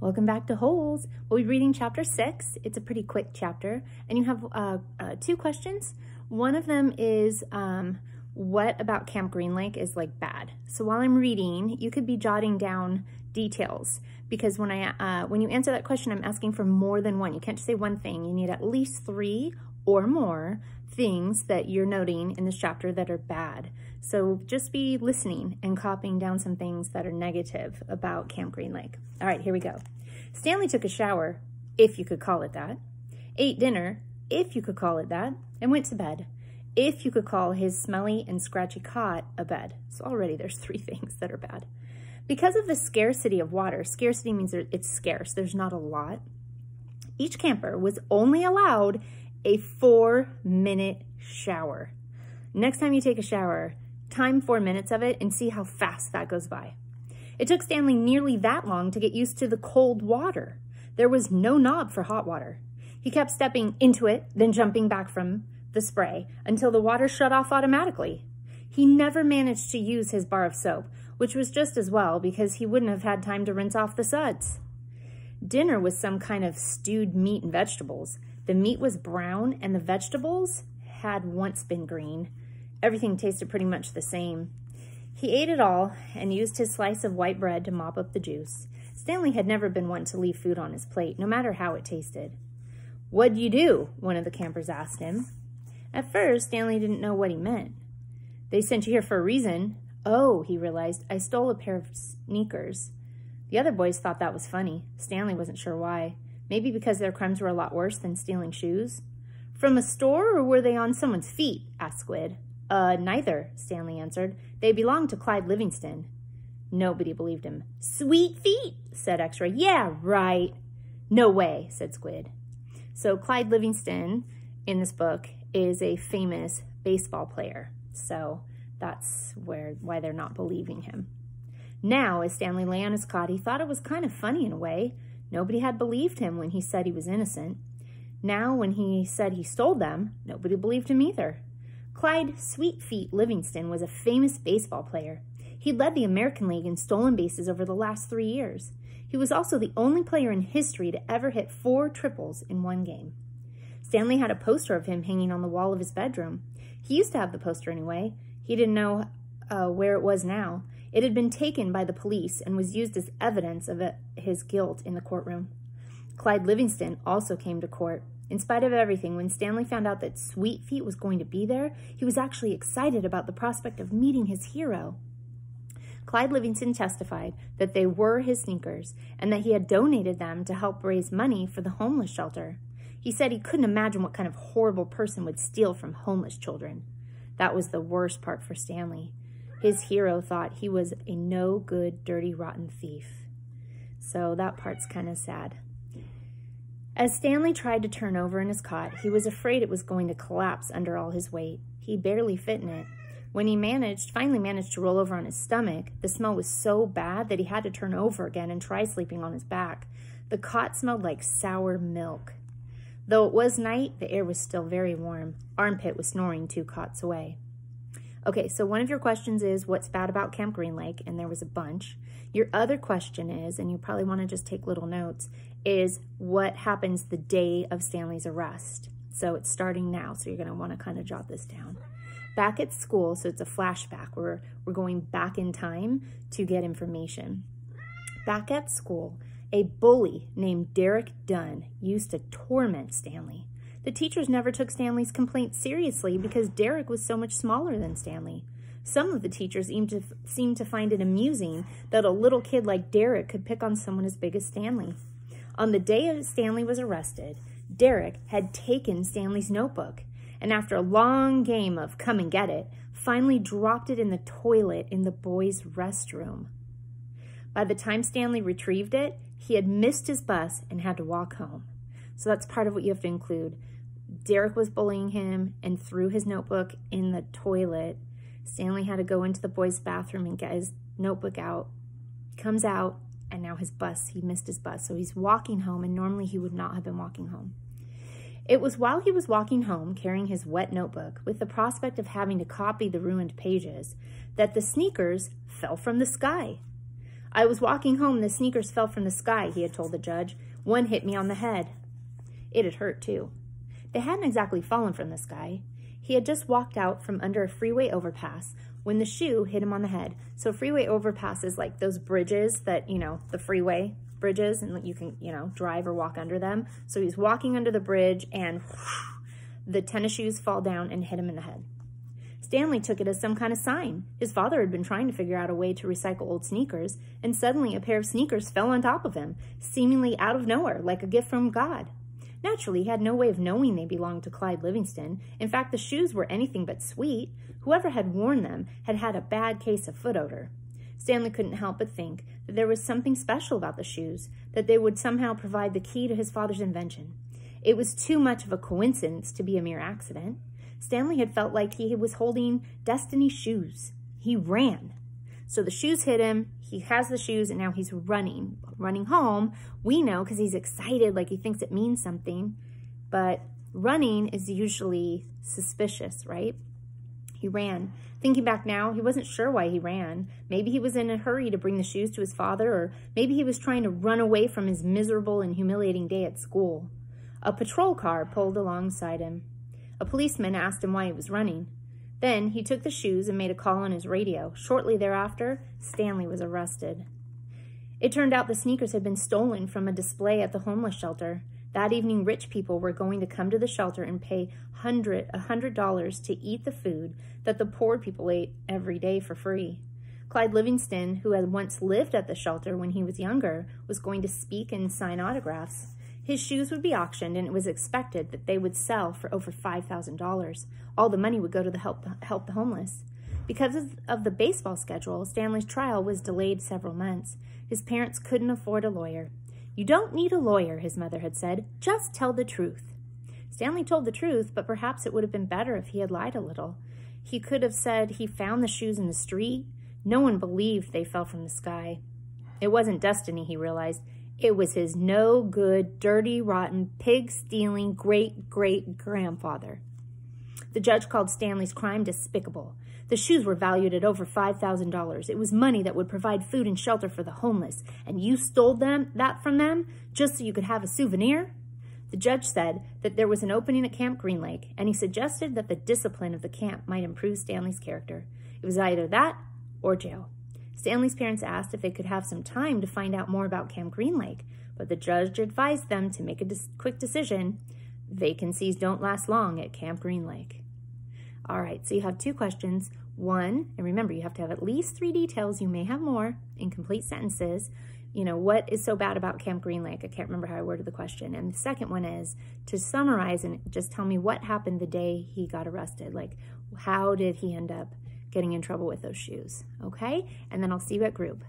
Welcome back to Holes. We'll be reading chapter 6. It's a pretty quick chapter, and you have two questions. One of them is, what about Camp Green Lake is like bad? So while I'm reading, you could be jotting down details, because when you answer that question, I'm asking for more than one. You can't just say one thing. You need at least 3 or more things that you're noting in this chapter that are bad. So just be listening and copying down some things that are negative about Camp Green Lake. All right, here we go. Stanley took a shower, if you could call it that, ate dinner, if you could call it that, and went to bed, if you could call his smelly and scratchy cot a bed. So already there's 3 things that are bad. Because of the scarcity of water, scarcity means it's scarce, there's not a lot, each camper was only allowed a 4-minute shower. Next time you take a shower, time 4 minutes of it and see how fast that goes by. It took Stanley nearly that long to get used to the cold water. There was no knob for hot water. He kept stepping into it, then jumping back from the spray until the water shut off automatically. He never managed to use his bar of soap, which was just as well because he wouldn't have had time to rinse off the suds. Dinner was some kind of stewed meat and vegetables. The meat was brown and the vegetables had once been green. Everything tasted pretty much the same. He ate it all and used his slice of white bread to mop up the juice. Stanley had never been one to leave food on his plate, no matter how it tasted. "What'd you do?" one of the campers asked him. At first, Stanley didn't know what he meant. "They sent you here for a reason." "Oh," he realized, "I stole a pair of sneakers." The other boys thought that was funny. Stanley wasn't sure why. Maybe because their crimes were a lot worse than stealing shoes. "From a store, or were they on someone's feet?" asked Squid. Neither," Stanley answered. "They belonged to Clyde Livingston." Nobody believed him. "Sweet feet," said X-Ray. "Yeah, right." "No way," said Squid. So Clyde Livingston in this book is a famous baseball player. So that's why they're not believing him. Now, as Stanley lay on his cot, he thought it was kind of funny in a way. Nobody had believed him when he said he was innocent. Now, when he said he stole them, nobody believed him either. Clyde Sweet Feet Livingston was a famous baseball player. He led the American League in stolen bases over the last 3 years. He was also the only player in history to ever hit 4 triples in one game. Stanley had a poster of him hanging on the wall of his bedroom. He used to have the poster anyway. He didn't know where it was now. It had been taken by the police and was used as evidence of his guilt in the courtroom. Clyde Livingston also came to court. In spite of everything, when Stanley found out that Sweet Feet was going to be there, he was actually excited about the prospect of meeting his hero. Clyde Livingston testified that they were his sneakers and that he had donated them to help raise money for the homeless shelter. He said he couldn't imagine what kind of horrible person would steal from homeless children. That was the worst part for Stanley. His hero thought he was a no-good, dirty, rotten thief. So that part's kind of sad. As Stanley tried to turn over in his cot, he was afraid it was going to collapse under all his weight. He barely fit in it. When he finally managed to roll over on his stomach, the smell was so bad that he had to turn over again and try sleeping on his back. The cot smelled like sour milk. Though it was night, the air was still very warm. Armpit was snoring 2 cots away. Okay, so one of your questions is, what's bad about Camp Green Lake? And there was a bunch. Your other question is, and you probably want to just take little notes, is what happens the day of Stanley's arrest? So it's starting now, so you're going to want to kind of jot this down. Back at school, so it's a flashback. We're going back in time to get information. Back at school, a bully named Derek Dunn used to torment Stanley. The teachers never took Stanley's complaint seriously because Derek was so much smaller than Stanley. Some of the teachers seemed to find it amusing that a little kid like Derek could pick on someone as big as Stanley. On the day Stanley was arrested, Derek had taken Stanley's notebook, and after a long game of come and get it, finally dropped it in the toilet in the boys' restroom. By the time Stanley retrieved it, he had missed his bus and had to walk home. So that's part of what you have to include. Derek was bullying him and threw his notebook in the toilet. Stanley had to go into the boys' bathroom and get his notebook out. He comes out, and now he missed his bus. So he's walking home, and normally he would not have been walking home. It was while he was walking home, carrying his wet notebook, with the prospect of having to copy the ruined pages, that the sneakers fell from the sky. I was walking home, the sneakers fell from the sky, he had told the judge. One hit me on the head. It had hurt too. They hadn't exactly fallen from the sky. He had just walked out from under a freeway overpass when the shoe hit him on the head. So freeway overpass is like those bridges that, the freeway bridges, and you can, drive or walk under them. So he's walking under the bridge and the tennis shoes fall down and hit him in the head. Stanley took it as some kind of sign. His father had been trying to figure out a way to recycle old sneakers, and suddenly a pair of sneakers fell on top of him, seemingly out of nowhere, like a gift from God. Naturally, he had no way of knowing they belonged to Clyde Livingston. In fact, the shoes were anything but sweet. Whoever had worn them had had a bad case of foot odor. Stanley couldn't help but think that there was something special about the shoes, that they would somehow provide the key to his father's invention. It was too much of a coincidence to be a mere accident. Stanley had felt like he was holding destiny's shoes. He ran. So the shoes hit him, he has the shoes, and now he's running. Running home, we know because he's excited, like he thinks it means something. But running is usually suspicious, right? He ran. Thinking back now, he wasn't sure why he ran. Maybe he was in a hurry to bring the shoes to his father, or maybe he was trying to run away from his miserable and humiliating day at school. A patrol car pulled alongside him. A policeman asked him why he was running. Then he took the shoes and made a call on his radio. Shortly thereafter, Stanley was arrested. It turned out the sneakers had been stolen from a display at the homeless shelter. That evening, rich people were going to come to the shelter and pay $100 to eat the food that the poor people ate every day for free. Clyde Livingston, who had once lived at the shelter when he was younger, was going to speak and sign autographs. His shoes would be auctioned, and it was expected that they would sell for over $5,000. All the money would go to help the homeless. Because of the baseball schedule, Stanley's trial was delayed several months. His parents couldn't afford a lawyer. "You don't need a lawyer," his mother had said. "Just tell the truth." Stanley told the truth, but perhaps it would have been better if he had lied a little. He could have said he found the shoes in the street. No one believed they fell from the sky. It wasn't destiny, he realized. It was his no-good, dirty, rotten, pig-stealing great-great-grandfather. The judge called Stanley's crime despicable. The shoes were valued at over $5,000. It was money that would provide food and shelter for the homeless, and you stole that from them just so you could have a souvenir? The judge said that there was an opening at Camp Green Lake, and he suggested that the discipline of the camp might improve Stanley's character. It was either that or jail. Stanley's parents asked if they could have some time to find out more about Camp Green Lake, but the judge advised them to make a quick decision. Vacancies don't last long at Camp Green Lake. All right, so you have two questions. One, and remember, you have to have at least 3 details. You may have more in complete sentences. What is so bad about Camp Green Lake? I can't remember how I worded the question. And the second one is to summarize and just tell me what happened the day he got arrested. Like, how did he end up getting in trouble with those shoes? Okay? And then I'll see you at group.